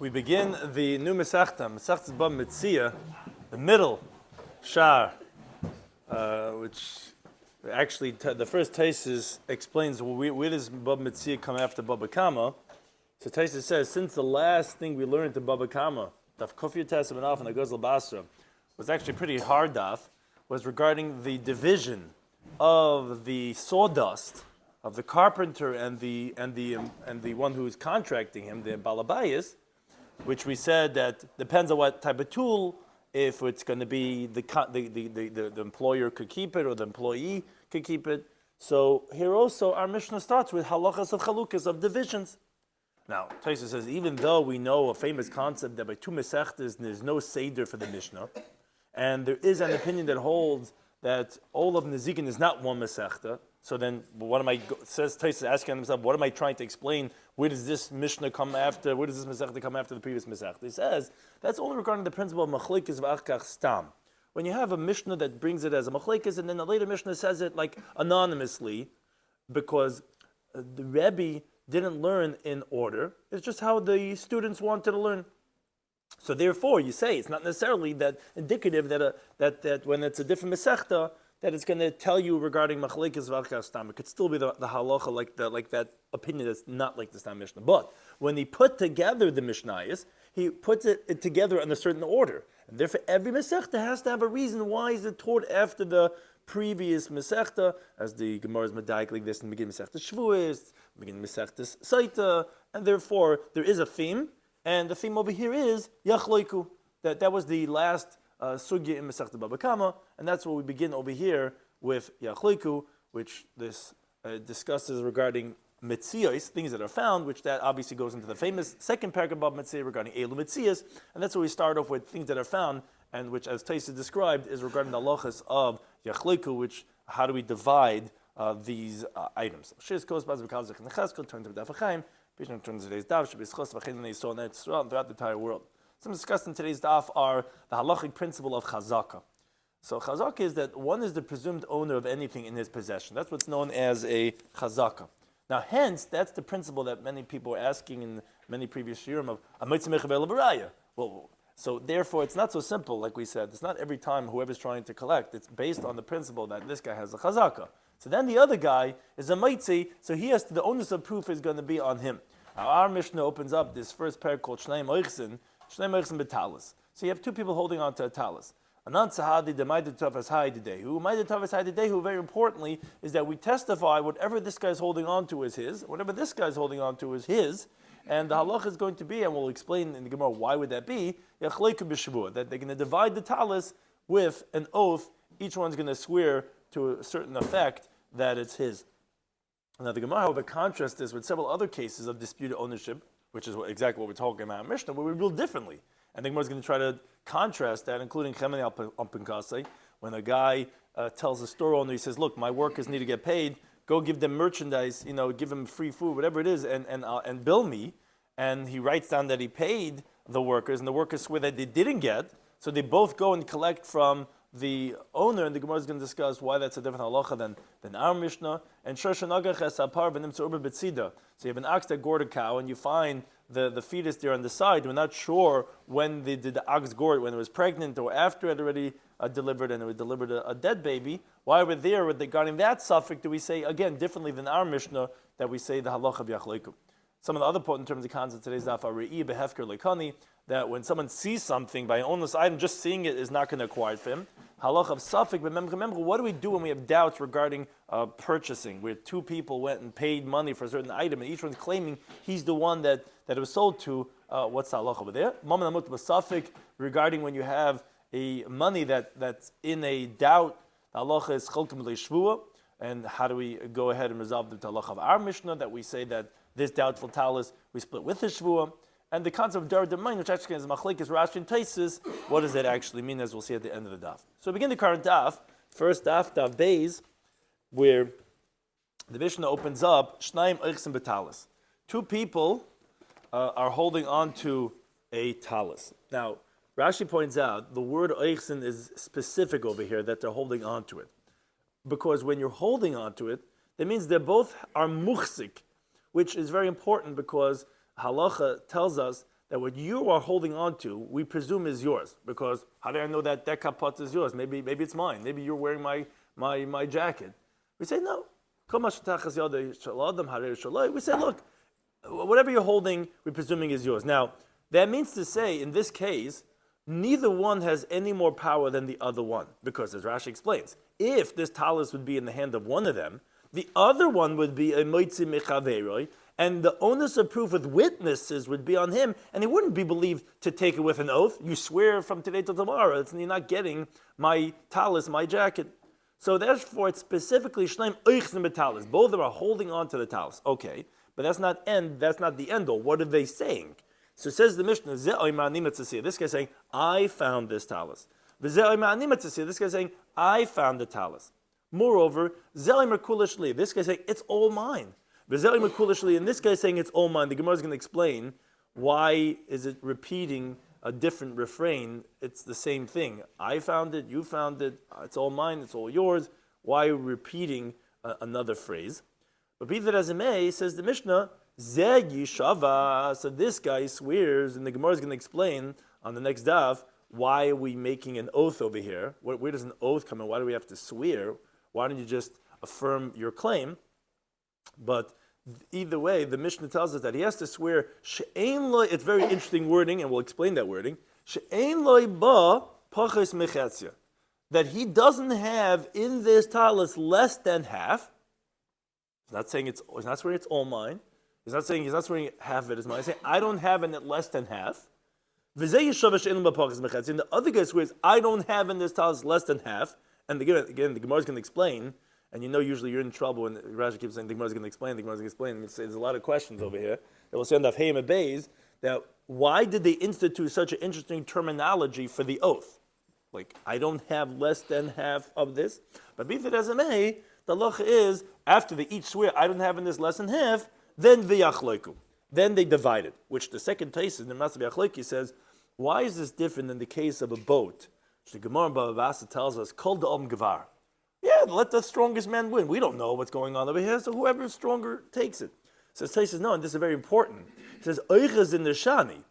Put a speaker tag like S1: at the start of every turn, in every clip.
S1: We begin the new Masechta, Masechta Bava Metzia, the middle shiur, which actually the first Taisus explains where does Bava Metzia come after Bava Kama. So Taisus says, since the last thing we learned in Bava Kama, Daf Kufir Tesam and Af and Agozal Basra, was actually pretty hard daf, was regarding the division of the sawdust of the carpenter and the one who is contracting him, the balabayas, which we said that depends on what type of tool. If it's going to be the employer could keep it or the employee could keep it. So here also our Mishnah starts with halachas of chalukas of divisions. Now Taisus says even though we know a famous concept that by two mesechtas there's no seder for the Mishnah, and there is an opinion that holds that all of Nezikin is not one mesechta. So then, what am I? Says Taisus asking himself, what am I trying to explain? Where does this Mishnah come after? Where does this Masechta come after the previous Masechta? He says that's only regarding the principle of machlekes v'achkach stam. When you have a Mishnah that brings it as a machlekes, and then a later Mishnah says it like anonymously, because the Rebbe didn't learn in order. It's just how the students wanted to learn. So therefore, you say it's not necessarily that indicative that when it's a different Masechta, that it's going to tell you regarding machlekes v'achkach stam. It could still be the halacha like that opinion that's not like the Stam Mishnah. But when he put together the Mishnayos, he puts it together in a certain order. And therefore every Masechta has to have a reason why is it taught after the previous Masechta, as the Gemara is medayik like this in the beginning of Masechta Shavuos, beginning of Masechta Saita, and therefore there is a theme, and the theme over here is Yachloiku. That was the last sugya in Masechta Bava Kama, and that's what we begin over here with Yachliku, which this discusses regarding Metzias, things that are found, which that obviously goes into the famous second paragraph of Metzia regarding Elu Metzias, and that's where we start off with things that are found, and which, as Taisus described, is regarding the halachas of Yachliku, which how do we divide these items? Shiz goes by the Kazakh and Cheskel, turn to the Daf Chaim, Bishop turns to today's Daf, should be schos v'chein they saw throughout the entire world. Some discussed in today's daf are the halachic principle of chazaka. So chazaka is that one is the presumed owner of anything in his possession. That's what's known as a chazaka. Now, hence, that's the principle that many people are asking in many previous shiurim of amitz mechavel baraya. Well, so therefore, it's not so simple, like we said. It's not every time whoever's trying to collect. It's based on the principle that this guy has a chazaka. So then the other guy is a mitzi, so the onus of proof is going to be on him. Now, our Mishnah opens up this first pair called Shnei Moichsin, so you have two people holding on to a talis. Anan sahadi demaided tavas haidedehu. Maided tavas haidedehu, very importantly, is that we testify whatever this guy's holding on to is his, whatever this guy's holding on to is his, and the halach is going to be, and we'll explain in the Gemara why would that be, yachleiku b'shavua, that they're going to divide the talis with an oath. Each one's going to swear to a certain effect that it's his. Now the Gemara, however, contrasts this with several other cases of disputed ownership, which is exactly what we're talking about in Mishnah, where we rule differently. And the Gemara is going to try to contrast that, including Chemeni al Pinkasei, when a guy tells a store owner, he says, look, my workers need to get paid, go give them merchandise, give them free food, whatever it is, and bill me. And he writes down that he paid the workers, and the workers swear that they didn't get, so they both go and collect from the owner, and the Gemara is going to discuss why that's a different halacha than our Mishnah. And so you have an ox that gored a cow, and you find the fetus there on the side. We're not sure when did the ox gore it, when it was pregnant or after it had already delivered, and it would delivered a dead baby. Why we're there regarding that suffix do we say, again, differently than our Mishnah, that we say the halacha b'yachleiku. Some of the other important terms of concept today's daf are re'i behefker lekani, that when someone sees something by an ownless item, just seeing it is not going to acquire it for him. Halach of suffix, but remember, what do we do when we have doubts regarding purchasing, where two people went and paid money for a certain item, and each one's claiming he's the one that it was sold to? What's the halach over there? Maman amut b'suffix, regarding when you have a money that's in a doubt, the halacha is cholkim leishvua, and how do we go ahead and resolve the halacha of our Mishnah, that we say that this doubtful talis we split with the shvua, and the concept of dar d'main, which actually is machlekes Rashi and Taisus. What does that actually mean, as we'll see at the end of the daf? So we begin the current daf, first daf Beis, where the Mishnah opens up Shnaim Eichsim b'talis. Two people are holding on to a talis. Now, Rashi points out the word Eichsim is specific over here, that they're holding on to it, because when you're holding on to it, that means they both are muchzik, which is very important because halacha tells us that what you are holding on to, we presume is yours. Because how do I know that kapot is yours? Maybe it's mine. Maybe you're wearing my jacket. We say, no. We say, look, whatever you're holding, we're presuming is yours. Now, that means to say, in this case, neither one has any more power than the other one. Because, as Rashi explains, if this talis would be in the hand of one of them, the other one would be a moitzi mechaveroi, and the onus of proof with witnesses would be on him, and he wouldn't be believed to take it with an oath. You swear from today till tomorrow, and you're not getting my talis, my jacket. So therefore, it's specifically shneim oichzim betalis. Both of them are holding on to the talis. Okay, but that's not the end all. What are they saying? So it says the Mishnah, this guy's saying, I found this talis. This guy's saying, I found the talis. Moreover, this guy's saying, it's all mine. And this guy's saying, it's all mine. The Gemara is going to explain why is it repeating a different refrain. It's the same thing. I found it, you found it, it's all mine, it's all yours. Why are we repeating another phrase? But be that as it may, says the Mishnah, Zeg Yishava. So this guy swears, and the Gemara is going to explain on the next daf, why are we making an oath over here? Where does an oath come in? Why do we have to swear? Why don't you just affirm your claim? But either way, the Mishnah tells us that he has to swear, she'ein lo, it's very interesting wording, and we'll explain that wording, she'ein lo ba pachos mechetzia, that he doesn't have in this talis less than half. He's not swearing it's all mine. He's not swearing half of it is mine. He's saying, I don't have in it less than half. And the other guy swears, I don't have in this talis less than half. And again, the Gemara is going to explain, and usually you're in trouble when Rashi keeps saying the Gemara is going to explain, There's a lot of questions over here that we'll see on Daf Yomi Beis, that why did they institute such an interesting terminology for the oath? Like, I don't have less than half of this. But be it as it may, the halacha is, after they each swear, I don't have in this less than half, then v'yachloiku. Then they divide it, which the second case in the Maseh v'yachloiki says, why is this different than the case of a boat? The Gemara in Bava Metzia Daf tells us, Kol da'om gevar. Yeah, let the strongest man win. We don't know what's going on over here, so whoever is stronger takes it. So it says, no, and this is very important. It says, oiches in the shani.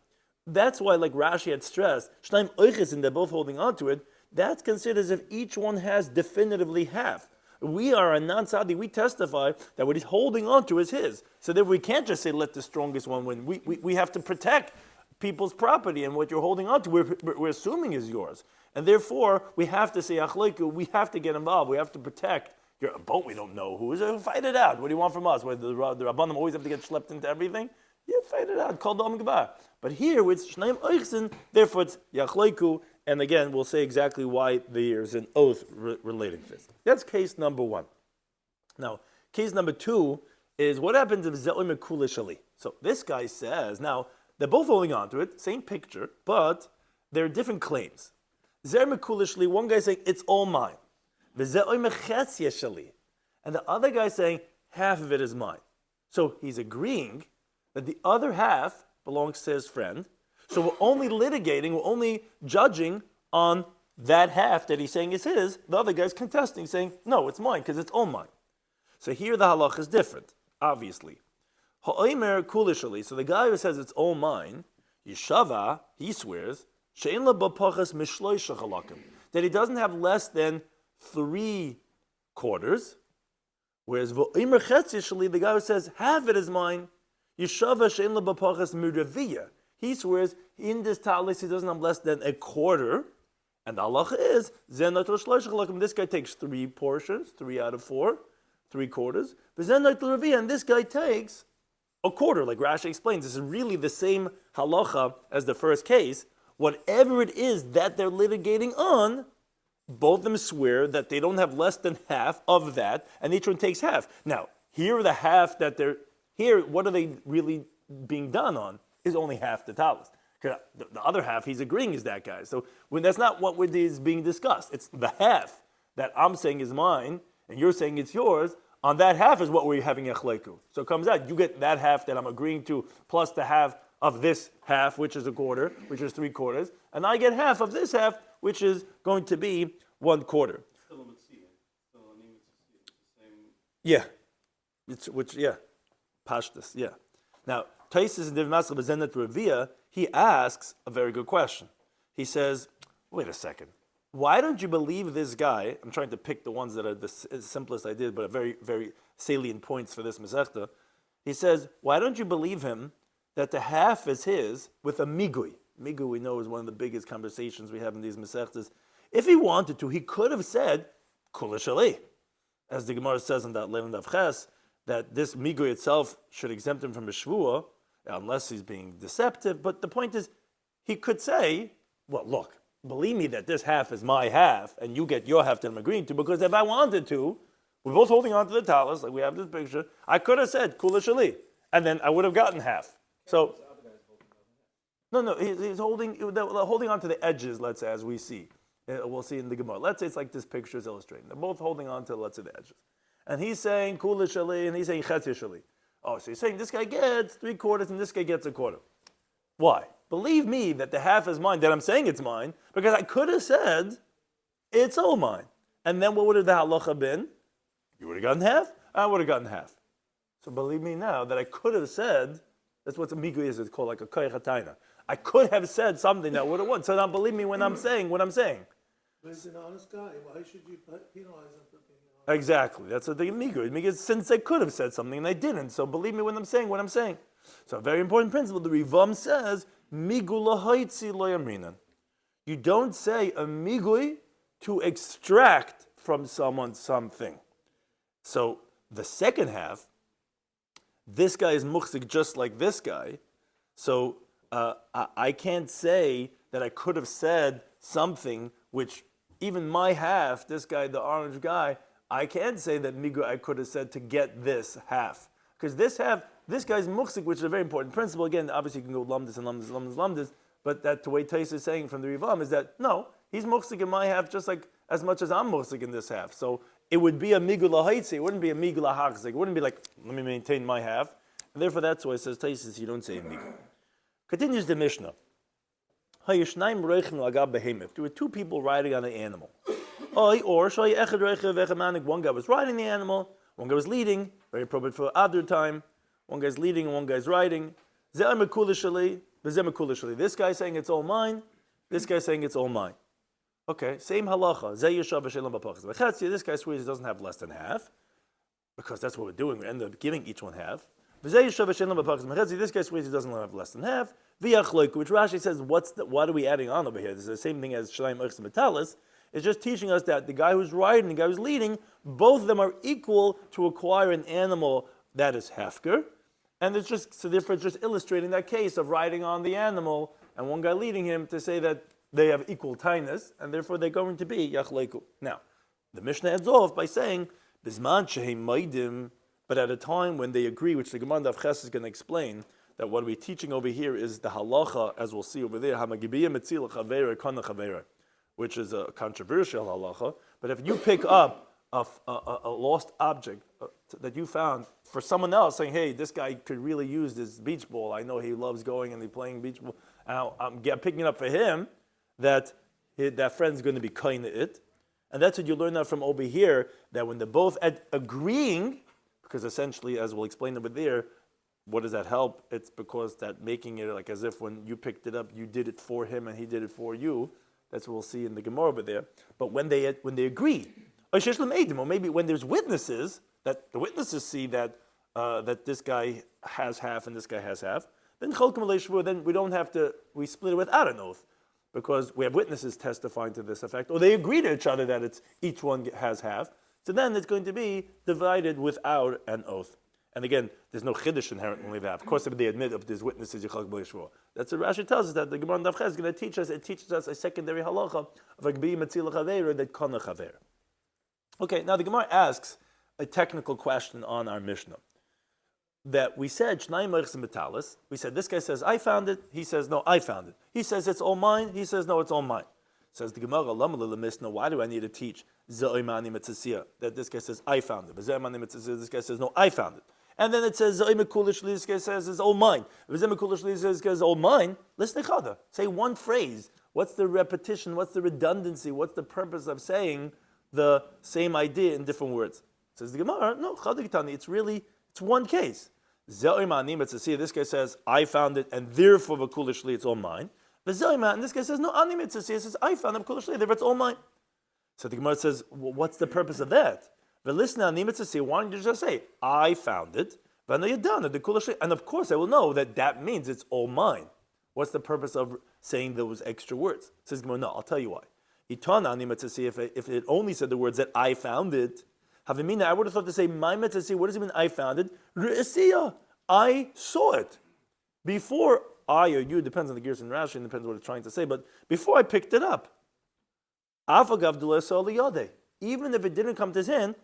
S1: That's why, like Rashi had stressed, shneim oiches, and they're both holding on to it, that's considered as if each one has definitively half. We are a non-Sadi, we testify that what he's holding on to is his. So that we can't just say, let the strongest one win. We have to protect people's property, and what you're holding on to, we're assuming is yours. And therefore, we have to say, achleiku, we have to get involved, we have to protect your boat. We don't know who is it. Fight it out. What do you want from us? Whether the Rabbanim always have to get schlepped into everything? Yeah, fight it out. Call Dom Gaba. But here, it's Shneim Oichsen, therefore it's Yachleiku, and again, we'll say exactly why there's an oath relating to this. That's case number one. Now, case number two is what happens if Ze'oy Mekula Shali. So this guy says, now, they're both holding on to it, same picture, but there are different claims. Zer Mekula Shali, one guy saying, it's all mine. V'ze'oy Mechetzia Shali. And the other guy saying, half of it is mine. So he's agreeing that the other half belongs to his friend. So we're only litigating, we're only judging on that half that he's saying is his. The other guy's contesting, saying, no, it's mine, because it's all mine. So here the halach is different, obviously. Ha'omer kulishali. So the guy who says it's all mine, Yishava, he swears, she'en la b'pachas mishloisha chalakim, that he doesn't have less than 3 quarters. Whereas v'omer chetzishali, the guy who says half it is mine, Yishava she'en la b'pachas miraviyah. He swears in this talis he doesn't have less than a quarter, and the halacha is this guy takes 3 portions, 3 out of 4, 3 quarters. And this guy takes a quarter, like Rashi explains. This is really the same halacha as the first case. Whatever it is that they're litigating on, both of them swear that they don't have less than half of that, and each one takes half. Now, here the half that they're here, what are they really being done on? Is only half the talis. The other half he's agreeing is that guy. So when that's not what is being discussed. It's the half that I'm saying is mine and you're saying it's yours. On that half is what we're having echleiku. So it comes out, you get that half that I'm agreeing to plus the half of this half, which is a quarter, which is 3 quarters, and I get half of this half, which is going to be 1 quarter.
S2: Still a Mצי'ã. Still a Mצי'ã.
S1: Yeah. Pashtus, yeah. Now, Taisis and Div Masel Bezenet Revia, he asks a very good question. He says, wait a second. Why don't you believe this guy? I'm trying to pick the ones that are the simplest I did, but are very, very salient points for this Masechta. He says, why don't you believe him that the half is his with a migui? Migui, we know, is one of the biggest conversations we have in these Masechtas. If he wanted to, he could have said, Kula Shali. As the Gemara says in that Levin Daf Ches, that this migui itself should exempt him from a shvuah, unless he's being deceptive. But the point is, he could say, well, look, believe me that this half is my half, and you get your half that I'm agreeing to, because if I wanted to, we're both holding on to the talis, like we have this picture, I could have said, Kula Shali, and then I would have gotten half. So, no, he's holding on to the edges, let's say, as we see. We'll see in the Gemara. Let's say it's like this picture is illustrating. They're both holding on to, let's say, the edges. And he's saying, Kula Shali, and he's saying, Chetzi Shali. Oh, so he's saying this guy gets 3/4 and this guy gets 1/4. Why? Believe me that the half is mine, that I'm saying it's mine, because I could have said, it's all mine. And then what would have the halacha been? You would have gotten half, I would have gotten half. So believe me now that I could have said, that's what migui is, it's called like a koyach hatayna. I could have said something that would have won. So now believe me when I'm saying what I'm saying.
S3: But he's an honest guy. Why should you penalize him for being honest?
S1: Exactly. That's what the migui. Because since they could have said something and they didn't, so believe me when I'm saying what I'm saying. So a very important principle. The Rivam says, migula haitzi lo yamrinan. You don't say a migui to extract from someone something. So the second half, this guy is muhsik just like this guy. So I can't say that I could have said something which even my half, this guy, the orange guy, I can't say that migu I could have said to get this half. Because this half, this guy's muhsik, which is a very important principle. Again, obviously you can go lamdas and lamdas, but that the way Tais is saying from the Rivam is that, no, he's muhsik in my half just like as much as I'm muhsik in this half. So it would be a migu lahaitzi, it wouldn't be a migu lahachzik, it wouldn't be like, let me maintain my half. And therefore that's why it says Tais, you don't say a migu. Continues the Mishnah. There were two people riding on an animal. One guy was riding the animal, one guy was leading, very appropriate for other time. One guy's leading and one guy's riding. This guy saying it's all mine, this guy saying it's all mine. Okay, same halacha. This guy swears he doesn't have less than half, because that's what we're doing. We end up giving each one half. This guy swears he doesn't have less than half. Which Rashi says, what are we adding on over here? This is the same thing as Shalim Urchs Metalis. It's just teaching us that the guy who's riding, the guy who's leading, both of them are equal to acquire an animal that is hefker. And it's just, so therefore it's just illustrating that case of riding on the animal and one guy leading him to say that they have equal tinus, and therefore they're going to be yachleiku. Now, the Mishnah ends off by saying, Bisman shehem maidim, but at a time when they agree, which the Gemara Daf Ches is going to explain, that what we're teaching over here is the halacha, as we'll see over there, Hamagibiya Metzila Chavera Kana Chavera, which is a controversial halacha. But if you pick up a lost object that you found for someone else, saying, hey, this guy could really use this beach ball, I know he loves going and he's playing beach ball, and I'm picking it up for him, that friend's going to be kind of it. And that's what you learn out from over here, that when they're both agreeing, because essentially, as we'll explain over there, what does that help? It's because that making it like as if when you picked it up, you did it for him and he did it for you. That's what we'll see in the Gemara over there. But when they agree, or maybe when there's witnesses, that the witnesses see that this guy has half and this guy has half, then we don't have to, we split it without an oath, because we have witnesses testifying to this effect, or they agree to each other that it's each one has half. So then it's going to be divided without an oath. And again, there's no chiddush inherently there. Of course, if they admit if there's witnesses, Yichak B'Yishvur. That's what Rashi tells us, that the Gemara Daf Ches is going to teach us. It teaches us a secondary halacha of a Gbi Metzila Chavera that Kana Chavera. Okay, now the Gemara asks a technical question on our Mishnah. That we said Shnai Merchs Metalis. We said this guy says I found it. He says no, I found it. He says it's all mine. He says no, it's all mine. Says the Gemara, why do I need to teach that this guy says I found it? This guy says no, I found it. And then it says, this guy says it's all mine. This guy says all mine. Listen to Chada. Say one phrase. What's the repetition? What's the redundancy? What's the purpose of saying the same idea in different words? Says the Gemara, no, Chada Gitani, it's one case. Ze'oima ani mitzasiyah. This guy says, I found it, and therefore v'kula shli, it's all mine. V'ze'oima, and this guy says, no, ani mitzasiyah, says, I found it, v'kula shli, therefore it's all mine. So the Gemara says, well, what's the purpose of that? V'listen ani mitzasiyah, why don't you just say, I found it, v'nayadana, the kula shli, and of course I will know that means it's all mine. What's the purpose of saying those extra words? Says Gemara, no, I'll tell you why. Itana ani mitzasiyah, if it only said the words that I found it, Havimina, I would have thought to say, my mitzasiyah, what does it mean I found it? Re'esiyah, I saw it. Before I or you, depends on the Gerson Rashi, and depends on what it's trying to say, but before I picked it up. Even if it didn't come to his hand,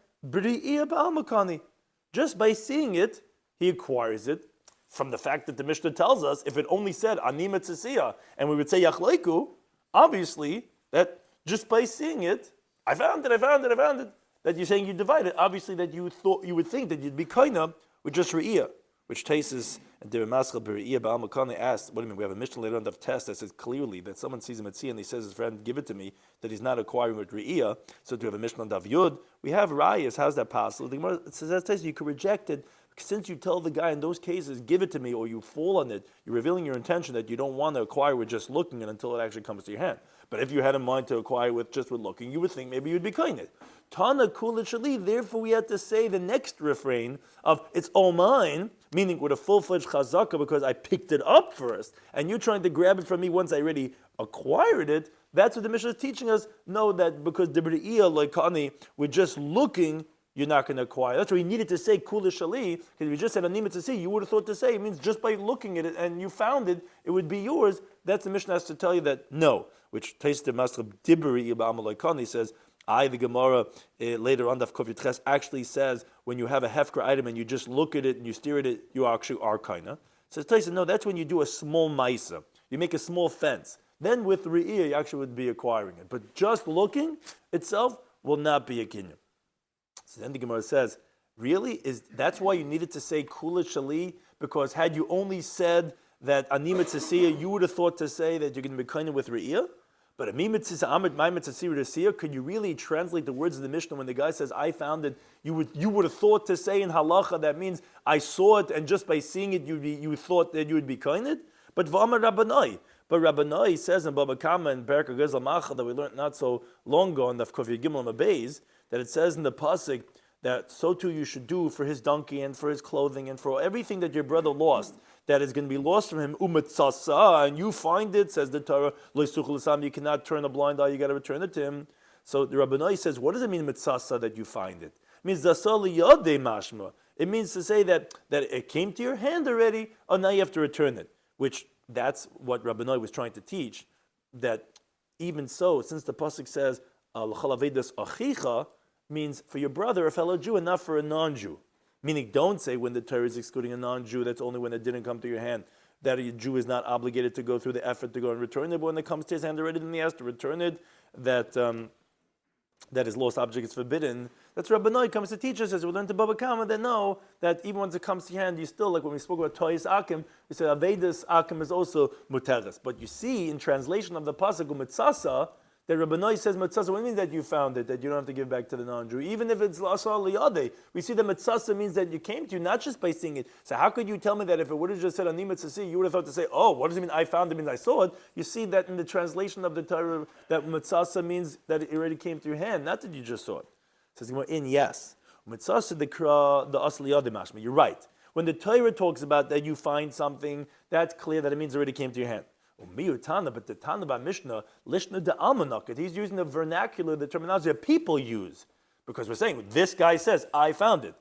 S1: just by seeing it, he acquires it. From the fact that the Mishnah tells us, if it only said, ani mitzasiyah, and we would say, yachleiku, obviously, that just by seeing it, I found it, that you're saying you divide it, obviously that you would think that you'd be kaina with just re'iyah, which Taisus and the Maskal B'Re'iyah Ba'al Makane asked, what do you mean, we have a Mishnah later on of test that says clearly that someone sees a Mציעא and he says his friend, give it to me, that he's not acquiring with re'iyah, so to have a Mishnah on Daf Yud, we have rayas, how's that possible? The Gemara says that Taisus, you could reject it, since you tell the guy in those cases, give it to me, or you fall on it, you're revealing your intention that you don't want to acquire with just looking it until it actually comes to your hand. But if you had in mind to acquire with just with looking, you would think maybe you'd be kind. Tana kula shali. Therefore, we had to say the next refrain of "it's all mine," meaning with a full-fledged chazaka because I picked it up first, and you're trying to grab it from me once I already acquired it. That's what the Mishnah is teaching us. Know that because debri'iyah loikani, with just looking, you're not going to acquire. That's why he needed to say kula shali, because if you just said animat to see, you would have thought to say it means just by looking at it and you found it, it would be yours. That's the Mishnah has to tell you that no, which tastes the Master Dibri Ibam says, the Gemara later on Daf Kuf Yitches actually says when you have a hefker item and you just look at it and you stare at it, you actually are kaina. Says Taisa, no, that's when you do a small maisa. You make a small fence. Then with re'iyah, you actually would be acquiring it. But just looking itself will not be a kinyan. So then the Gemara says, really? That's why you needed to say kula shali? Because had you only said that ani mitzasiyah, you would have thought to say that you're going to be kind with re'iyah? But ami mitzasiyah, my mitzasiyah, could you really translate the words of the Mishnah when the guy says, I found it, you would have thought to say in halacha, that means I saw it, and just by seeing it, you thought that you would be kind? But v'amar Rabbanai. But Rabbanai says in Baba Kama and Berka Gezal Macha that we learned not so long ago in the Kufya Gimel Mabeis, that it says in the pasuk that so too you should do for his donkey and for his clothing and for everything that your brother lost, that is going to be lost from him, umatzasa, and you find it, says the Torah, you cannot turn a blind eye, you got to return it to him. So the Rabbanai says, what does it mean mitzasa that you find it? It means dasali yadei mashma. It means to say that it came to your hand already, oh now you have to return it. Which that's what Rabbanai was trying to teach, that even so, since the pasuk says l'chal avedas achicha, means for your brother, a fellow Jew, and not for a non-Jew. Meaning, don't say when the Torah is excluding a non-Jew, that's only when it didn't come to your hand, that a Jew is not obligated to go through the effort to go and return it, but when it comes to his hand already, then he has to return it, that his lost object is forbidden. That's Rabbanai comes to teach us, as we learn to Baba Kama, that know that even once it comes to your hand, you still, like when we spoke about Toyis Akim, we said Avedas Akim is also Muteres. But you see, in translation of the Pasuk, Mitzasa, that Rabbanai says Mitzasa, what means that you found it, that you don't have to give back to the non-Jew? Even if it's L'asar Liyadeh, we see that Mitzasa means that you came to you, not just by seeing it. So how could you tell me that if it would have just said Ani Mitzasi, you would have thought to say, oh, what does it mean I found it, means I saw it? You see that in the translation of the Torah, that Mitzasa means that it already came to your hand, not that you just saw it. It says, yes. Mitzasa the Asar Liyadeh mashma. You're right. When the Torah talks about that you find something, that's clear that it means it already came to your hand. But the Tana by Mishnah, Lishna de Almanakat, he's using the vernacular, the terminology that people use. Because we're saying, this guy says, I found it.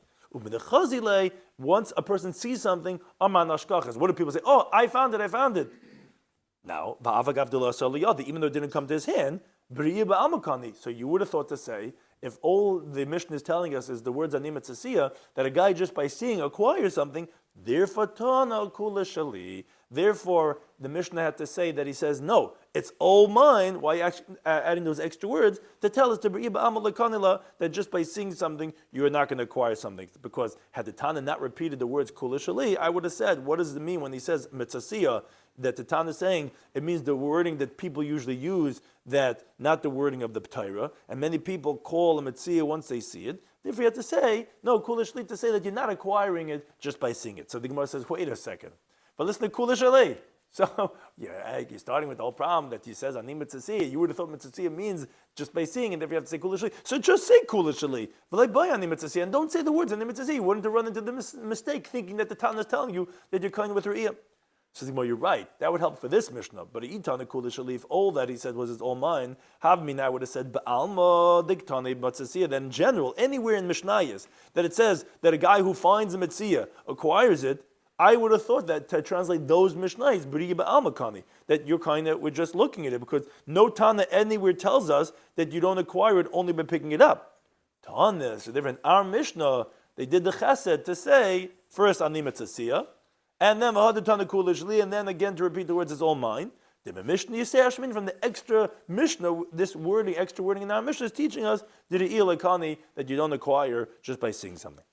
S1: Once a person sees something, Aman Ashkachas. What do people say? Oh, I found it. Now, even though it didn't come to his hand, so you would have thought to say, if all the Mishnah is telling us is the words Ani Mitzasiyah, that a guy just by seeing acquires something, therefore the Mishnah had to say that he says, no, it's all mine. Why actually adding those extra words to tell us that just by seeing something, you are not going to acquire something. Because had the Tana not repeated the words kula shali, I would have said, what does it mean when he says mitzasiyah? that the Tana is saying, it means the wording that people usually use, that not the wording of the Torah, and many people call a Metzia once they see it. Therefore you have to say, no, Kula Shli, to say that you're not acquiring it just by seeing it. So the Gemara says, wait a second. But listen to Kula Shli. So you're starting with the whole problem that he says, Ani Mitzasiyah. You would have thought Mitzasiyah means just by seeing it, therefore you have to say Kula Shli. So just say Kula Shli. And don't say the words Ani Mitzasiyah. You wouldn't have run into the mistake thinking that the Tana is telling you that you're coming with Re'iyah. So well, you're right. That would help for this Mishnah. But Itana Kula Shli, if all that he said was it's all mine, I would have said Ba'alma Diktani Mitzasiyah. Then in general, anywhere in Mishnayos that it says that a guy who finds a Mitziyah acquires it, I would have thought that to translate those Mishnayos, B'riya Ba'almakani, that you're we're just looking at it, because no Tana anywhere tells us that you don't acquire it only by picking it up. Tana is different. Our Mishnah, they did the chesed to say, first Ani Mitzasiyah, and then V'hadu Tana Kula Shli, and then again to repeat the words, it's all mine. The Mishnah, you say, Ashmin, from the extra Mishnah, this wording, extra wording in our Mishnah is teaching us, that you don't acquire just by seeing something.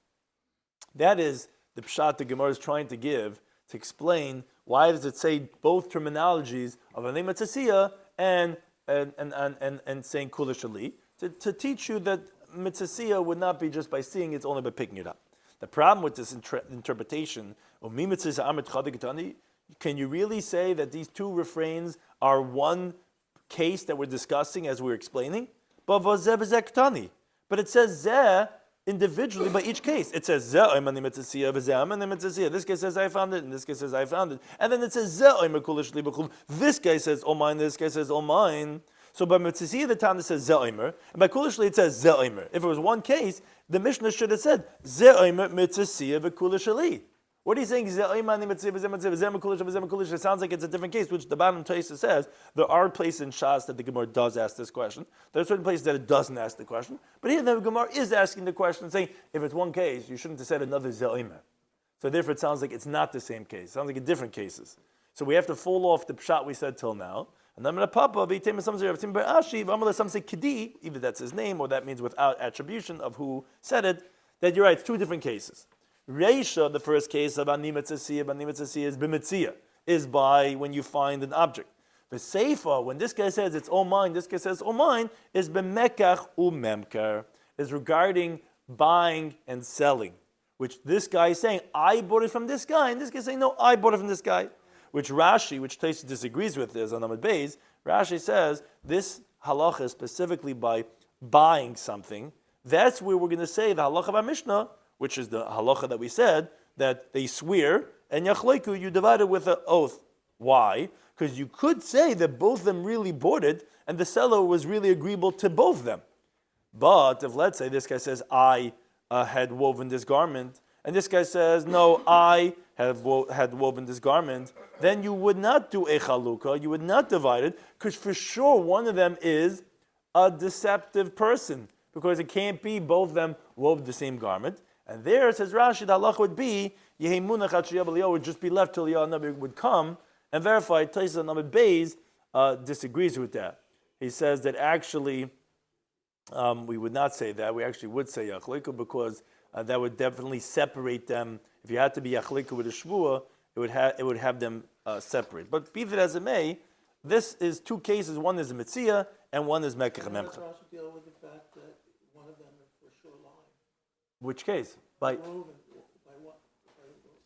S1: That is the pshat the Gemara is trying to give to explain why does it say both terminologies of Ani Mitzasiyah and saying Kula Shali, to teach you that Mitzasiyah would not be just by seeing, it's only by picking it up. The problem with this interpretation of Mi Mitzasiyah, can you really say that these two refrains are one case that we're discussing as we're explaining? But it says Zeh individually by each case. It says Zeh Ani Mitzasiyah, this guy says I found it, and this guy says I found it. And then it says Zeh Kula Shli B'chul. This guy says all mine, this guy says all mine. So by Mitzasiyah the Tana says Zeh Omer, and by Kula Shli it says Zeh Omer. If it was one case, the Mishnah should have said Zeh Omer Mitzasiyah V'Kula Shli. What are you saying? It sounds like it's a different case, which the bottom Taisa says. There are places in Shas that the Gemara does ask this question. There are certain places that it doesn't ask the question. But here the Gemara is asking the question, saying, if it's one case, you shouldn't have said another Ze'omer. So therefore it sounds like it's not the same case. It sounds like it's different cases. So we have to fall off the pshat we said till now. And then some say Kedi, either that's his name or that means without attribution of who said it, that you're right, it's two different cases. Reisha, the first case of Ani Mitzasiyah is b'Metzia, is by when you find an object. The Seifa, when this guy says it's all mine, this guy says all mine, is b'Mekach u'Memker, is regarding buying and selling. Which this guy is saying, I bought it from this guy, and this guy is saying, no, I bought it from this guy. Which Rashi, which Taisa disagrees with this on Amud Beis, Rashi says this halacha is specifically by buying something. That's where we're going to say the halacha of our Mishnah, which is the halacha that we said, that they swear, and yachleiku, you divide it with an oath. Why? Because you could say that both of them really bought it, and the seller was really agreeable to both of them. But if, let's say, this guy says, I had woven this garment, and this guy says, no, I had woven this garment, then you would not do a chalukah, you would not divide it, because for sure one of them is a deceptive person, because it can't be both of them wove the same garment. And there, says Rashi, the halach would be, would just be left till Yah Nabi would come and verify. Taisa Amud Beis disagrees with that. He says that actually, we would not say that. We actually would say Yachliku, because that would definitely separate them. If you had to be Yachliku with a Shvuah, it would have them separate. But be that as it may, this is two cases. One is a Metzia and one is Mekach and Memcha.
S3: Deal with the fact that one of them is for sure lying.
S1: Which case? By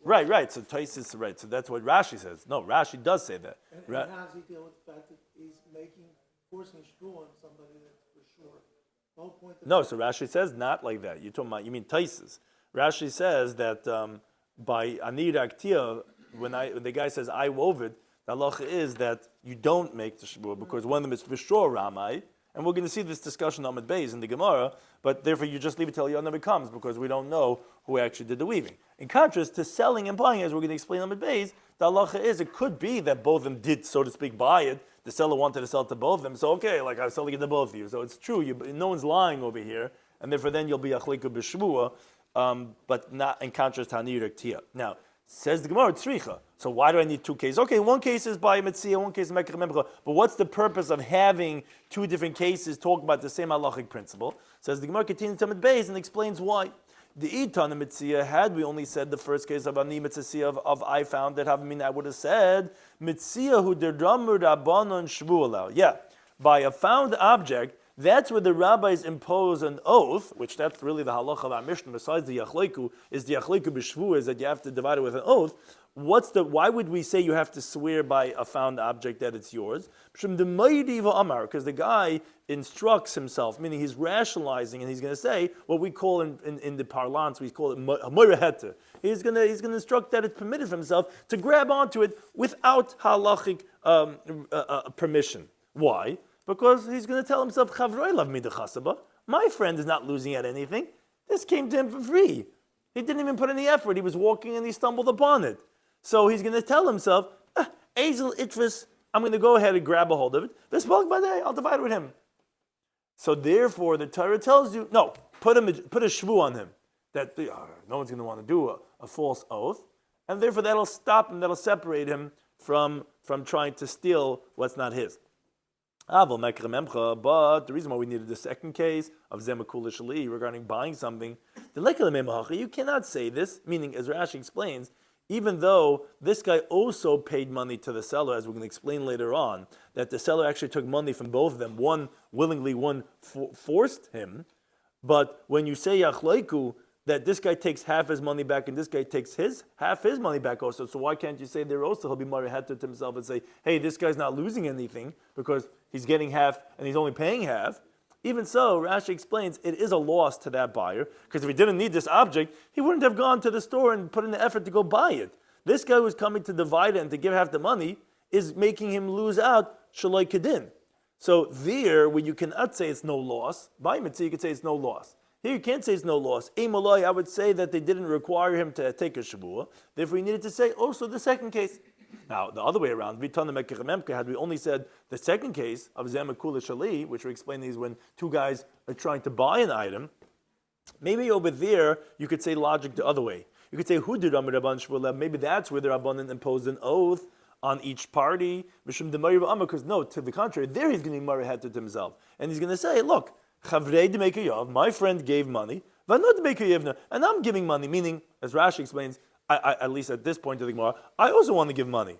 S3: What?
S1: right. So Taisus, right. So that's what Rashi says. No, Rashi does say that.
S3: And how does he deal with the fact that he's forcing a shul on somebody that's for sure? The whole point.
S1: No, so Rashi says not like that. You mean Taisus. Rashi says that by Anir Aktia, when the guy says I wove it, the halacha is that you don't make the shvur because one of them is for sure Ramai. And we're going to see this discussion on Amud Beis in the Gemara, but therefore you just leave it till Yom Never comes because we don't know who actually did the weaving. In contrast to selling and buying, as we're going to explain on Amud Beis, the halacha is it could be that both of them did, so to speak, buy it. The seller wanted to sell it to both of them, so okay, like I'm selling it to both of you. So it's true, no one's lying over here, and therefore then you'll be achliku b'shvua, but not in contrast to hanir ktiyah. Now, says the Gemara, tzricha. So why do I need two cases? Okay, one case is by Mציעא, one case is Mekach Memcha. But what's the purpose of having two different cases talking about the same halachic principle? Says the Gemara continues to Amud Beis and explains why. The itan Mציעא, had we only said the first case of ani mitzvah of I found it, I would have said Mציעא hu derdamer rabbanon shvuah. Yeah, by a found object, that's where the rabbis impose an oath, which that's really the halacha of our Mishnah. Besides the yachleiku, is the yachleiku b'shvuah, is that you have to divide it with an oath. Why would we say you have to swear by a found object that it's yours? Because the guy instructs himself, meaning he's rationalizing, and he's going to say what we call in the parlance, we call it moira heter. He's going to instruct that it's permitted for himself to grab onto it without halachic permission. Why? Because he's going to tell himself, my friend is not losing at anything. This came to him for free. He didn't even put any effort. He was walking and he stumbled upon it. So he's going to tell himself, Ezel Itris, I'm going to go ahead and grab a hold of it. This bulk by day, I'll divide it with him. So therefore, the Torah tells you, no, put a shvu on him. That no one's going to want to do a false oath. And therefore, that'll stop him, that'll separate him from trying to steal what's not his. But the reason why we needed the second case of Zemakula Shali regarding buying something, you cannot say this, meaning, as Rashi explains, even though this guy also paid money to the seller, as we're going to explain later on, that the seller actually took money from both of them, one willingly, one forced him, but when you say Yachlaiku, that this guy takes half his money back and this guy takes half his money back also, so why can't you say there also he'll be married to himself and say, hey, this guy's not losing anything because he's getting half and he's only paying half? Even so, Rashi explains it is a loss to that buyer, because if he didn't need this object, he wouldn't have gone to the store and put in the effort to go buy it. This guy who's coming to divide it and to give half the money is making him lose out shaloi kedin. So there, where you cannot say it's no loss, by Mציעא you could say it's no loss. Here you can't say it's no loss. I would say that they didn't require him to take a shavua. Therefore, he needed to say also the second case. Now, the other way around, had we only said the second case of Zemakula Shali, which we're explaining is when two guys are trying to buy an item, maybe over there you could say logic the other way. You could say, maybe that's where the Rabbanan imposed an oath on each party. Because no, to the contrary, there he's going to be married to himself. And he's going to say, look, my friend gave money, and I'm giving money, meaning, as Rashi explains, I, at least at this point of the Gemara, I also want to give money.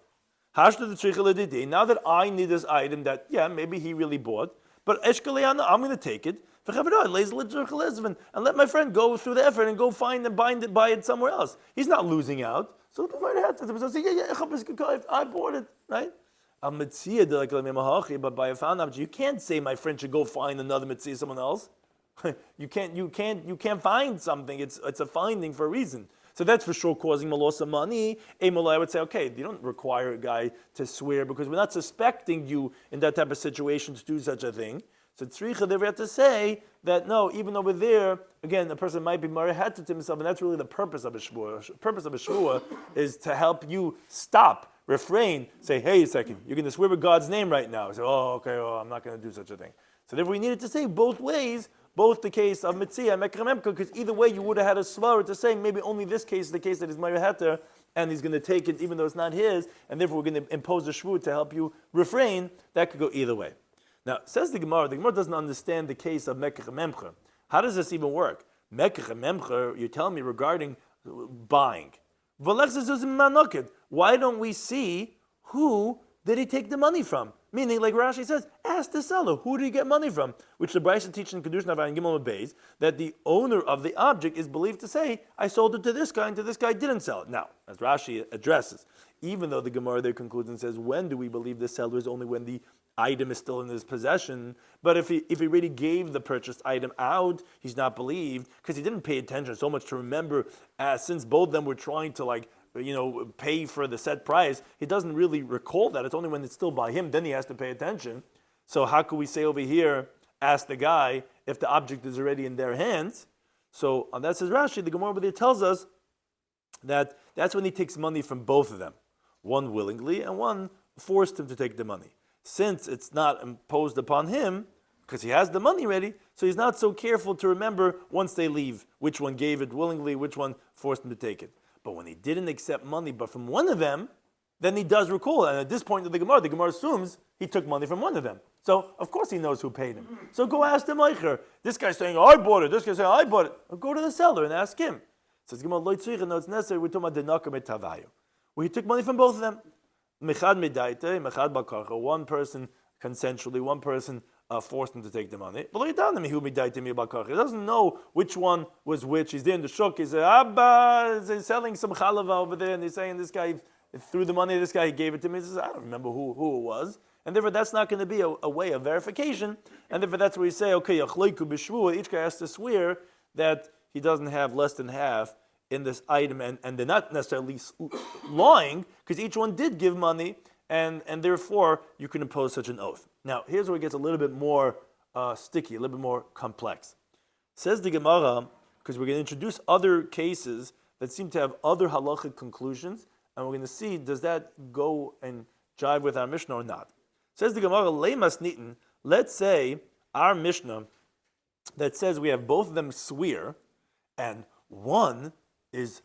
S1: Now that I need this item that, yeah, maybe he really bought, but I'm going to take it, and let my friend go through the effort and go find and buy it somewhere else. He's not losing out. So I bought it, right? But by a found object, you can't say my friend should go find another Mציעא, someone else. You can't find something. It's a finding for a reason. So that's for sure causing a loss of money. I would say, okay, you don't require a guy to swear because we're not suspecting you in that type of situation to do such a thing. So tzricha, they have to say that no, even over there, again, the person might be married to himself, and that's really the purpose of a shvuah. The purpose of a shvuah is to help you stop, refrain, say, hey, a second, you're going to swear with God's name right now. So, okay, I'm not going to do such a thing. So therefore we needed to say both ways, both the case of Mציעא and Mekrememka, because either way you would have had a svara to say maybe only this case is the case that is married heter, and he's going to take it even though it's not his, and therefore we're going to impose a shvuah to help you refrain. That could go either way. Now, says the Gemara doesn't understand the case of Mekach Memcher. How does this even work? Mekach Memcher, you're telling me regarding buying. Why don't we see who did he take the money from? Meaning, like Rashi says, ask the seller, who did he get money from? Which the Brisa teaches in Kedushin Havai and Gimel Beis, that the owner of the object is believed to say, I sold it to this guy and to this guy didn't sell it. Now, as Rashi addresses, even though the Gemara there concludes and says, when do we believe the seller is only when the item is still in his possession? But if he already gave the purchased item out, he's not believed because he didn't pay attention so much to remember, since both of them were trying to pay for the set price, he doesn't really recall that. It's only when it's still by him, then he has to pay attention. So how could we say over here, ask the guy if the object is already in their hands? So that says Rashi, the Gemara over there tells us that that's when he takes money from both of them. One willingly and one forced him to take the money. Since it's not imposed upon him, because he has the money ready, so he's not so careful to remember once they leave which one gave it willingly, which one forced him to take it. But when he didn't accept money but from one of them, then he does recall. And at this point of the Gemara assumes he took money from one of them. So, of course he knows who paid him. So go ask the Meicher. This guy's saying, I bought it. This guy's saying, I bought it. Or go to the seller and ask him. Says Gemara, Lo tzricha, no, it's necessary. We're talking about denaka metavayu, where he took money from both of them. Mechad medaite, mechad bakarcha. One person consensually, one person forced him to take the money. But he doesn't know which one was which. He's there in the shuk. He said, Abba, he's selling some chalava over there, and he's saying this guy threw the money to this guy, he gave it to me. He says, I don't remember who it was. And therefore, that's not going to be a way of verification. And therefore, that's where you say, okay, each guy has to swear that he doesn't have less than half in this item, and they're not necessarily lying, because each one did give money, and therefore, you can impose such an oath. Now, here's where it gets a little bit more sticky, a little bit more complex. Says the Gemara, because we're going to introduce other cases that seem to have other halachic conclusions, and we're going to see, does that go and jive with our Mishnah or not? Says the Gemara, Leimas Nitin, let's say our Mishnah that says we have both of them swear, and one is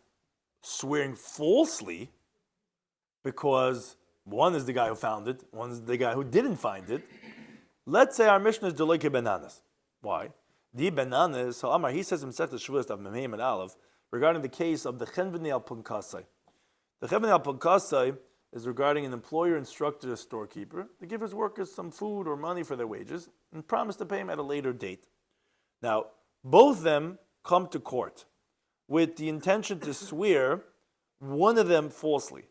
S1: swearing falsely because one is the guy who found it, one is the guy who didn't find it. Let's say our Mishnah is Deloike Bananas. Why? The Bananas, so Amar, he says in Mesechta Shavuos of Memheim and Aleph, regarding the case of the Chenveni al Punkasai. The Chenveni al Punkasai is regarding an employer instructed a storekeeper to give his workers some food or money for their wages and promise to pay him at a later date. Now, both of them come to court with the intention to swear one of them falsely.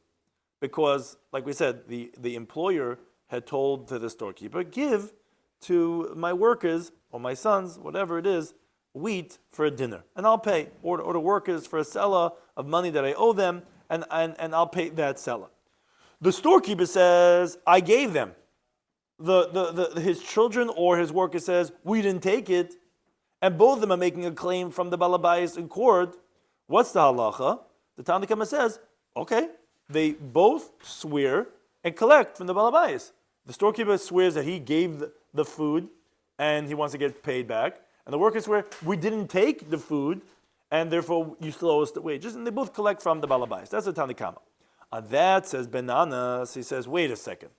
S1: Because, like we said, the employer had told to the storekeeper, give to my workers, or my sons, whatever it is, wheat for a dinner, and I'll pay. Or the workers for a seller of money that I owe them, and I'll pay that seller. The storekeeper says, I gave them. His children or his worker says, we didn't take it. And both of them are making a claim from the Balabais in court. What's the halacha? The Tanna Kama says, okay, they both swear and collect from the Balabais. The storekeeper swears that he gave the food and he wants to get paid back. And the workers swear, we didn't take the food and therefore you still owe us the wages. And they both collect from the Balabais. That's the Tanna Kama. On that says Bananas, he says, wait a second.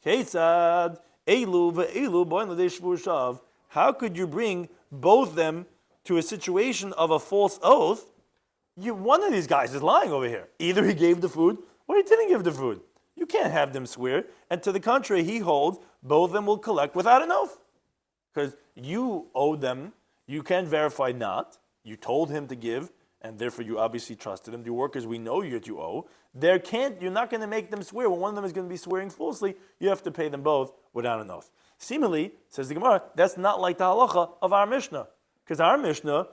S1: Ketzad, Elu ve'elu boin l'dei shvur shav. How could you bring both of them to a situation of a false oath? One of these guys is lying over here. Either he gave the food or he didn't give the food. You can't have them swear. And to the contrary, he holds both of them will collect without an oath. Because you owe them, you can't verify not. You told him to give, and therefore you obviously trusted him. The workers, we know that you owe. You're not going to make them swear. When one of them is going to be swearing falsely, you have to pay them both without an oath. Seemingly, says the Gemara, that's not like the halacha of our Mishnah. Because our Mishnah,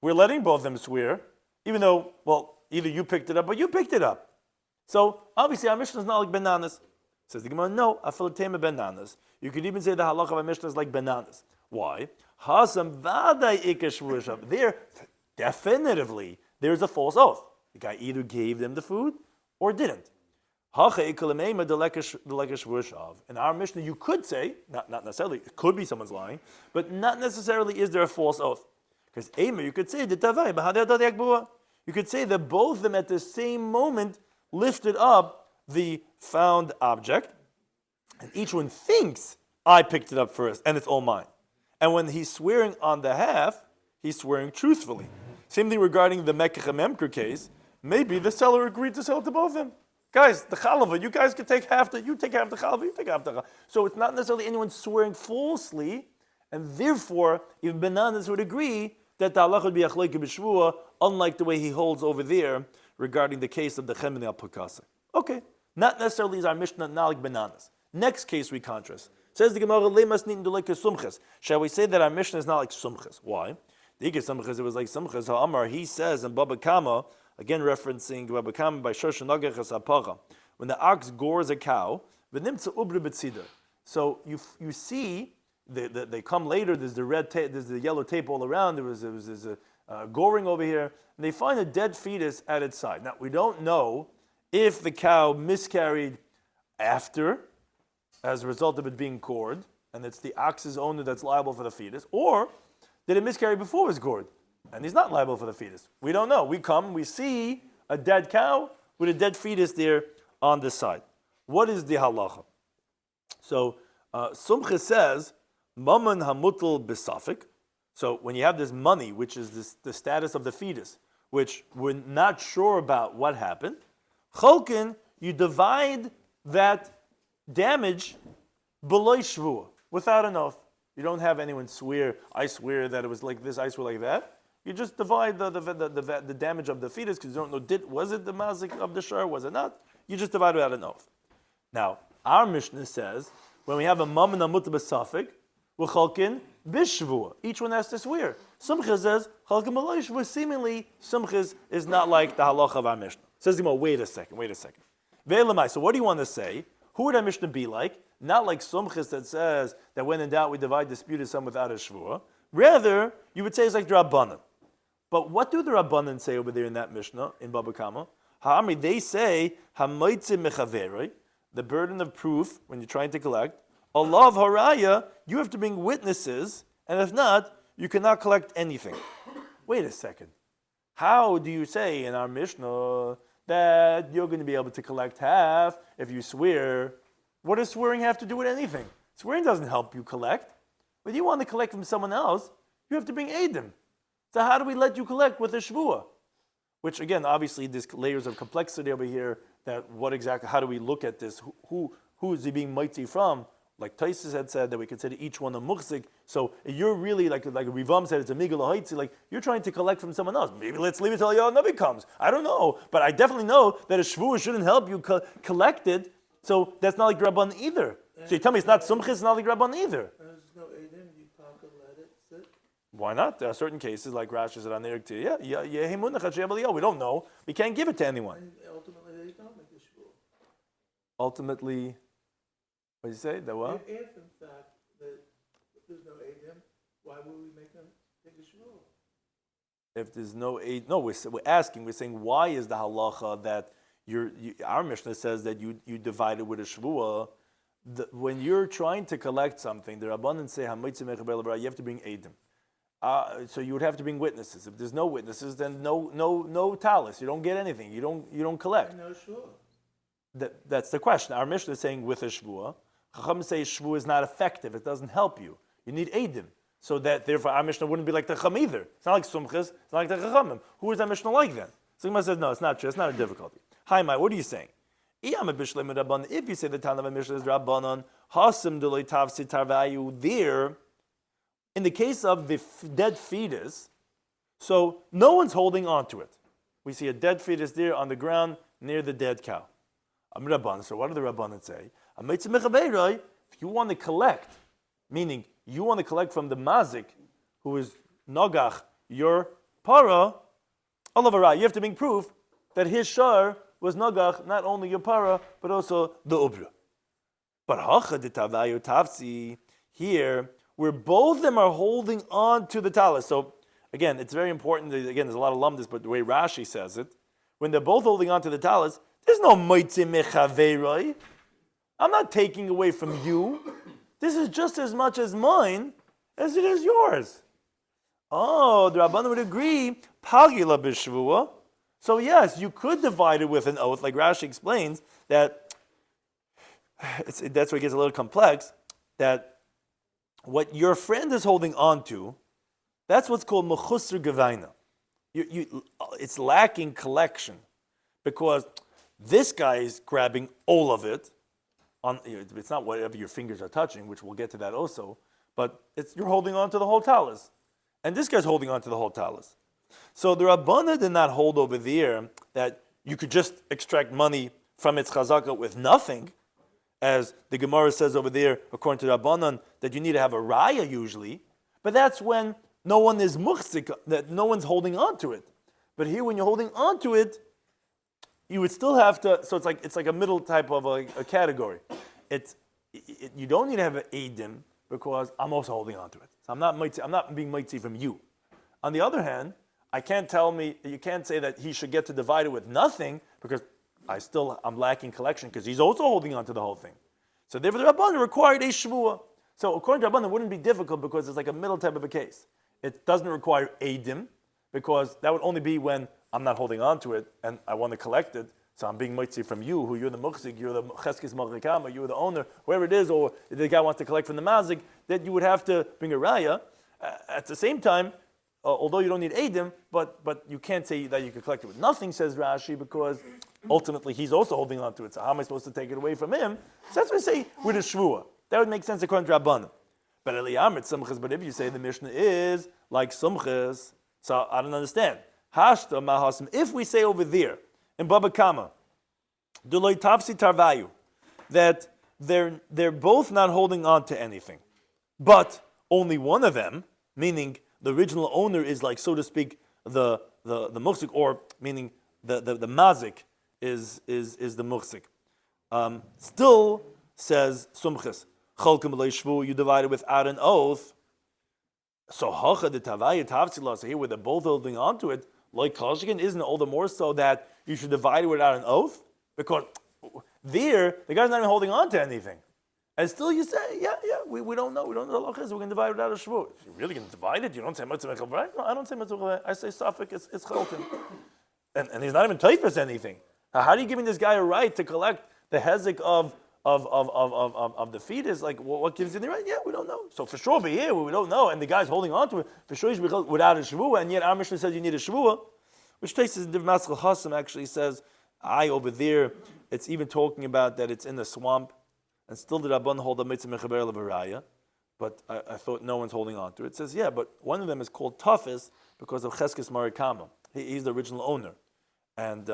S1: we're letting both of them swear, even though, well, either you picked it up or you picked it up. So, obviously, our Mishnah is not like bananas. Says the Gemara, no, afilatema bananas. You could even say the halacha of our Mishnah is like bananas. Why? Hasam vaday ikashvushav. There, definitively, there's a false oath. The guy either gave them the food or didn't. In our Mishnah, you could say, not necessarily, it could be someone's lying, but not necessarily is there a false oath. Because you could say, you could say that both of them at the same moment lifted up the found object, and each one thinks, I picked it up first, and it's all mine. And when he's swearing on the half, he's swearing truthfully. Same thing regarding the Mekach Memker case. Maybe the seller agreed to sell it to both of them. Guys, the chalava, you guys can take half you take half the chalava, you take half the chalava. So it's not necessarily anyone swearing falsely, and therefore, even bananas would agree that the halach would be achleike b'shvua, unlike the way he holds over there regarding the case of the Chenveni al Punkasai. Okay, not necessarily is our Mishnah not like bananas. Next case we contrast. Says the Gemara, lemas nitin like sumches. Shall we say that our Mishnah is not like sumches? Why? The sumches, it was like sumches. Ha'amar, he says in Baba Kama, again referencing Baba Kama by Shoshan Nagachas Apacha, when the ox gores a cow, v'nimtza ubri b'tzida. So you see, they come later. There's the yellow tape all around. There's a goring over here. And they find a dead fetus at its side. Now we don't know if the cow miscarried after, as a result of it being gored, and it's the ox's owner that's liable for the fetus, or did it miscarry before it was gored, and he's not liable for the fetus? We don't know. We see a dead cow with a dead fetus there on the side. What is the halacha? So Sumcha says, Maman hamutal besafik. So when you have this money, which is the status of the fetus, which we're not sure about what happened, Cholkin, you divide that damage below shvuah, without an oath. You don't have anyone swear, I swear that it was like this, I swear like that. You just divide the damage of the fetus because you don't know, was it the mazik of the shar, was it not? You just divide without an oath. Now, our Mishnah says, when we have a mum and a muta b'safik, we're chalkin b'shvuah. Each one has to swear. Sumcha says, chalkin b'lo shvuah. Seemingly, Sumcha is not like the halacha of our Mishnah. Says the Gemara, wait a second. Ve'elamai, so what do you want to say? Who would our Mishnah be like? Not like Sumchis that says that when in doubt we divide disputed sum without a shvuah. Rather, you would say it's like the Rabbanan. But what do the Rabbanan say over there in that Mishnah, in Baba Kama? Ha'amri, they say, ha'moitze mechaveroi, the burden of proof when you're trying to collect. Allah of haraya, you have to bring witnesses, and if not, you cannot collect anything. Wait a second. How do you say in our Mishnah that you're going to be able to collect half if you swear? What does swearing have to do with anything? Swearing doesn't help you collect. When you want to collect from someone else, you have to bring Eidim. So how do we let you collect with a shvuah? Which again, obviously, there's layers of complexity over here. That what exactly? How do we look at this? Who is he being mighty from? Like Taisus had said that we consider each one a muhzik. So you're really like Rivam said, it's a migul haitzi. Like you're trying to collect from someone else. Maybe let's leave it till Yah Nabi comes. I don't know, but I definitely know that a shvuah shouldn't help you collect it. So that's not like Rabban either. So you tell me it's not Sumchis, it's not like Rabban either.
S3: There's no Eidim, you talk and let it sit.
S1: Why not? There are certain cases like Rashi said on the we don't know. We can't give it to anyone.
S3: And ultimately, they don't make the shvuah.
S1: Ultimately, what did you say? That what?
S3: If in fact that there's no Eidim, why would we make them take a shvuah?
S1: If there's no aid, no, we're asking. We're saying why is the halacha that our Mishnah says that you divide it with a shvuah. When you're trying to collect something, the Rabbanan say you have to bring Eidim. So you would have to bring witnesses. If there's no witnesses, then no talis. You don't get anything. You don't collect.
S3: No shvuah.
S1: That's the question. Our Mishnah is saying with a shvuah. Chacham say shvuah is not effective. It doesn't help you. You need Eidim. So that therefore our Mishnah wouldn't be like the Chacham either. It's not like Sumchis. It's not like the Chachamim. Who is that Mishnah like then? So Gemara says no, it's not true. It's not a difficulty. Hi, Mai, what are you saying? If you say the Tana of a Mishnah is Rabbanon, Hasim Deloy Tavsi Tarvayu, there, in the case of the dead fetus, so no one's holding on to it. We see a dead fetus there on the ground near the dead cow. So what do the Rabbanon say? If you want to collect, meaning you want to collect from the mazik, who is Nogach, your para, Olavara, you have to bring proof that his shar was Nogach, not only your para, but also the ubra. But Hacha de Tavayu Tavsi, here, where both of them are holding on to the talis. So, again, it's very important, again, there's a lot of lumdis, but the way Rashi says it, when they're both holding on to the talis, there's no moitze mechaveroi. I'm not taking away from you. This is just as much as mine as it is yours. Oh, the Rabbanan would agree, pagila b'shvuah. So yes, you could divide it with an oath, like Rashi explains, that that's where it gets a little complex, that what your friend is holding on to, that's what's called mechusr gevaina. It's lacking collection, because this guy is grabbing all of it. It's not whatever your fingers are touching, which we'll get to that also, but you're holding on to the whole talis. And this guy's holding on to the whole talis. So the Rabbana did not hold over there that you could just extract money from its chazaka with nothing, as the Gemara says over there, according to the Rabbanan, that you need to have a raya usually. But that's when no one is muhsik, that no one's holding on to it. But here, when you're holding on to it, you would still have to. So it's like a middle type of a category. You don't need to have an eidim because I'm also holding on to it. So I'm not being mitzi from you. On the other hand, you can't say that he should get to divide it with nothing because I'm lacking collection because he's also holding on to the whole thing. So therefore the Rabbanan required a shvuah. So according to Rabbanan, it wouldn't be difficult because it's like a middle type of a case. It doesn't require eidim because that would only be when I'm not holding on to it and I want to collect it. So I'm being mitzi from you, who you're the muchzik, you're the cheskes marikama, you're the owner, whoever it is, or the guy wants to collect from the mazik, that you would have to bring a raya. At the same time, although you don't need edim, but you can't say that you can collect it with nothing, says Rashi, because ultimately he's also holding on to it. So how am I supposed to take it away from him? So that's what we say with a shvua. That would make sense according to Rabbanan. But Eliyamrit Sumchas, but if you say the Mishnah is like Sumchas, so I don't understand. Hashta Mahasim, if we say over there, in Baba Kama, Duloi Tafsi Tarvayu, that they're both not holding on to anything, but only one of them, meaning the original owner is like, so to speak, the muhsik, or meaning the mazik is the muhsik. Still says Sumchas, Cholkim B'lei Shvu, you divide it without an oath. So Hacha the Tavaya Tavsila, so here where they're both holding on to it, like Kashkin, isn't all the more so that you should divide it without an oath? Because there, the guy's not even holding on to anything. And still you say, we don't know. We don't know the halachas. We're going to divide it without a shvu. If you're really going to divide it, you don't say Mitzvah Mechel B'rayt. No, I don't say Mitzvah Mechel B'rayt. I say Safek, it's Cholkin. And he's not even typhus anything. How are you giving this guy a right to collect the hezek of the fetus? Like, what gives you the right? Yeah, we don't know. So for sure, be here, we don't know. And the guy's holding on to it. For sure, he's without a shvu. And yet our Mishnah says you need a shvu. Which takes us into Maskal Hassam actually says, over there, it's even talking about that it's in the swamp, and still the Rabban hold a mitzvah mechaber levaraya, but I thought no one's holding on to it. It says, yeah, but one of them is called Tafis because of Cheskes Marikama. He's the original owner. And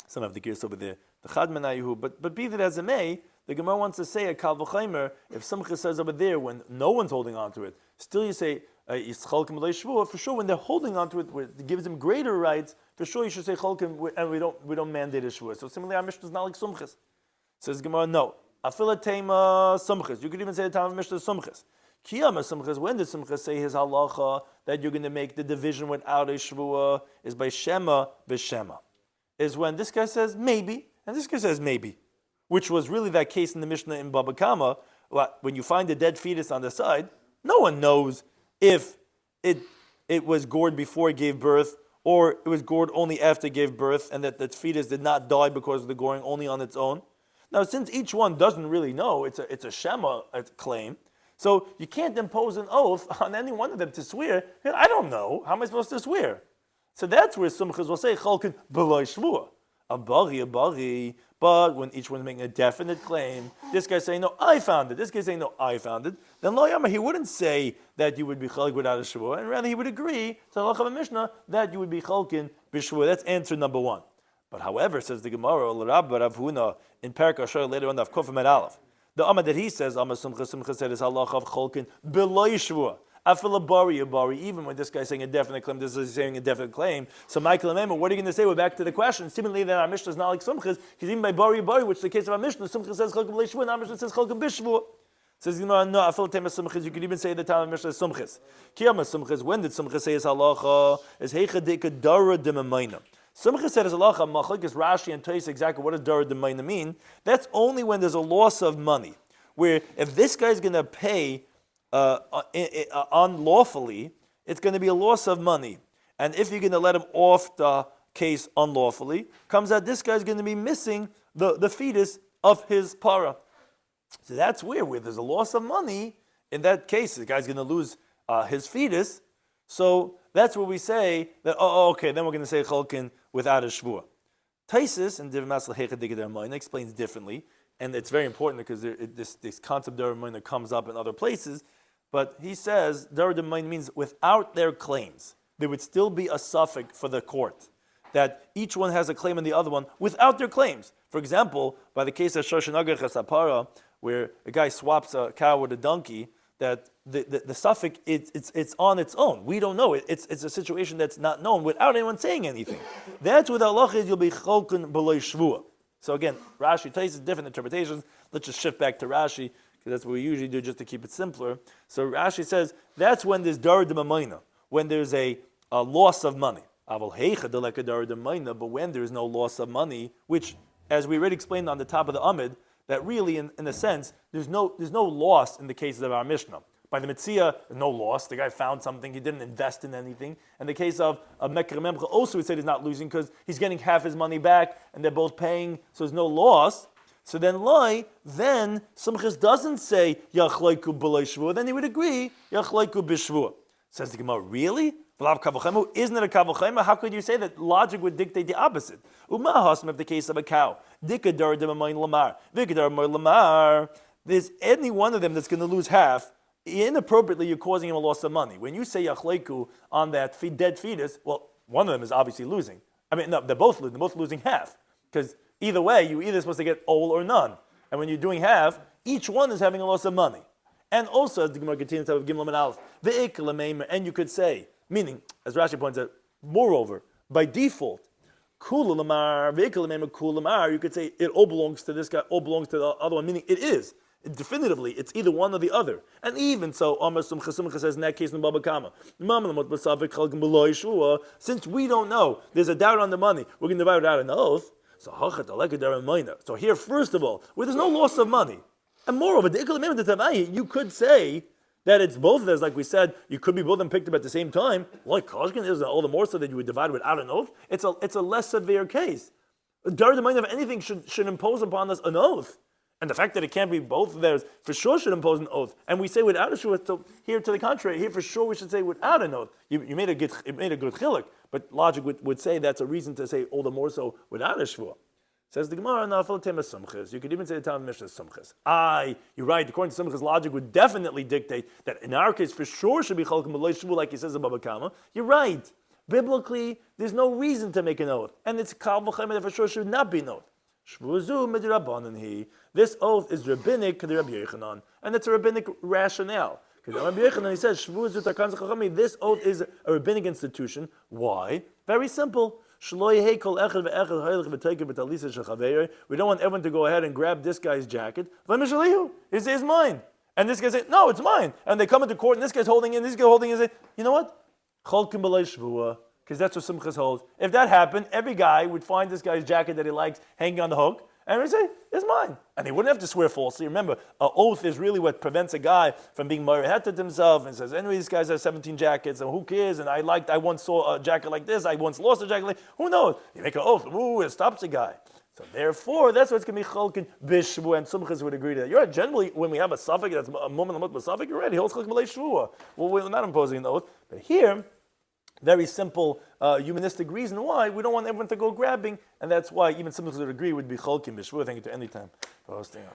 S1: some of the gears over there, the Chad Menayahu, but be that as it may, the Gemara wants to say a Kal V'chaimer, if Simcha says over there when no one's holding on to it, still you say, for sure, when they're holding on to it, it gives them greater rights. For sure, you should say cholkim, and we don't mandate a shvua. So similarly, our Mishnah is not like sumchas. Says Gemara, no. Afilatema sumchas. You could even say the time of Mishnah is sumchas. Kiyama sumchas. When did sumchas say his halacha that you're going to make the division without a shvua is by shema b'shema? Is when this guy says maybe and this guy says maybe, which was really that case in the Mishnah in Baba Kama. When you find a dead fetus on the side, no one knows if it was gored before it gave birth, or it was gored only after it gave birth, and that the fetus did not die because of the goring only on its own. Now, since each one doesn't really know, it's a Shema claim, so you can't impose an oath on any one of them to swear. I don't know. How am I supposed to swear? So that's where Sumchas will say, Cholkin b'loi shvua. A bari. But when each one's making a definite claim, this guy's saying, no, I found it. This guy's saying, no, I found it. Then lo yama, he wouldn't say that you would be chalk without a shvua, and rather he would agree to the halacha of Mishnah that you would be chalkin b'shvua. That's answer number one. But however, says the Gemara, l'Rabba Rav Huna in Parak Asher later on Daf Kufim at Aleph, the Amad that he says, Amad Sumcha said is halacha of chalkin b'loi shvua. Afilabari, even when this guy's saying a definite claim, this is saying a definite claim. So Michael and what are you going to say? We're back to the question. Seemingly that our Mishnah is not like Sumchas, because even by Bari, which is the case of our Mishnah, Sumchas says Chalkim Leishvu, and our Mishnah says Chalkim Bishvu. Says, no, Afil Sumchas, you could even say the time of Mishnah is Sumchas. Kiyama Sumchas, when did Sumchas say his halacha? Is Heicha Deka Dara Demamayna. Sumchas said his halacha, Machlekes Rashi and Tais exactly what does Dara Demamayna mean? That's only when there's a loss of money. Where if this guy's going to pay unlawfully, it's going to be a loss of money. And if you're going to let him off the case unlawfully, comes out this guy's going to be missing the fetus of his para. So that's where there's a loss of money, in that case, the guy's going to lose his fetus. So that's where we say that, okay, then we're going to say cholkin without a shvua. Taisis and Div Masal Hecha Digad explains differently, and it's very important because this concept of comes up in other places. But he says, Dar D'Mayin means without their claims. There would still be a suffix for the court. That each one has a claim on the other one without their claims. For example, by the case of Shoshanagar Chasapara, where a guy swaps a cow with a donkey, that the suffix, it's on its own. We don't know. It's a situation that's not known without anyone saying anything. That's what Allah is, you'll be cholken b'loi shvua. So again, Rashi takes different interpretations. Let's just shift back to Rashi, because that's what we usually do just to keep it simpler. So Rashi says, that's when there's dar d'mamayna, when there's a loss of money. But when there is no loss of money, which, as we already explained on the top of the Amid, that really, in a sense, there's no loss in the cases of our Mishnah. By the Mציעא, no loss. The guy found something. He didn't invest in anything. In the case of Meker Memcha, also we said he's not losing because he's getting half his money back and they're both paying, so there's no loss. So then Sumchas doesn't say Yachlaiku b'loi shvua. Then he would agree Yachlaiku b'shvua. Says the Gemara, really? Isn't it a kavachema? How could you say that? Logic would dictate the opposite. Umahasm of the case of a cow. Dikadar demayin lamar. Vikadar moy lamar. There's any one of them that's going to lose half. Inappropriately, you're causing him a loss of money. When you say yachleiku on that dead fetus, well, one of them is obviously losing. I mean, no, they're both losing half. Because either way, you're either supposed to get all or none. And when you're doing half, each one is having a loss of money. And also, as the Gemara continues to have Gimel and Aleph, and you could say, meaning, as Rashi points out, moreover, by default, kula lamar, kula lamar, you could say it all belongs to this guy, all belongs to the other one, meaning it is. Definitively, it's either one or the other. And even so, Amar Sumcha says in that case in Baba Kama, since we don't know, there's a doubt on the money, we're going to divide it out an oath. So here, first of all, where there's no loss of money, and moreover, you could say that it's both of those, like we said, you could be both of them picked up at the same time. Like Koshkin is all the more so that you would divide without an oath. It's a less severe case. The mind of anything should impose upon us an oath. And the fact that it can't be both of theirs for sure should impose an oath. And we say without a shvua, so here to the contrary, here for sure we should say without an oath. You made a good chiluk, but logic would say that's a reason to say all the more so without a shvua. Says the Gemara, you could even say the time of Mishnah Sumchas. You're right, according to Sumchas, logic would definitely dictate that in our case for sure should be chalkim b'loi shvu, like he says in Baba Kama. You're right. Biblically, there's no reason to make an oath. And it's kal v'chaim that for sure should not be an oath. This oath is rabbinic to the Rabbi Yochanan, and it's a rabbinic rationale. Because Rabbi Yochanan, he says, this oath is a rabbinic institution. Why? Very simple. We don't want everyone to go ahead and grab this guy's jacket. It's mine. And this guy says, no, it's mine. And they come into court, and this guy's holding it, and this guy's holding it, and say, you know what? Because that's what Simchas holds. If that happened, every guy would find this guy's jacket that he likes hanging on the hook, and he'd say, it's mine. And he wouldn't have to swear falsely. Remember, an oath is really what prevents a guy from being married himself and says, anyway, these guys have 17 jackets, and who cares? And I once saw a jacket like this, I once lost a jacket like this. Who knows? You make an oath, it stops a guy. So therefore, that's what's going to be chalkin bishvu, and Sumchas would agree to that. You're right, generally, when we have a suffix, that's a moment of a suffix, you're right, he holds chalkin b'lei shvua. Well, we're not imposing an oath. But here, very simple humanistic reason why we don't want everyone to go grabbing, and that's why even Sumchas would agree would be chalkin bishvu. Thank you to any time for hosting us.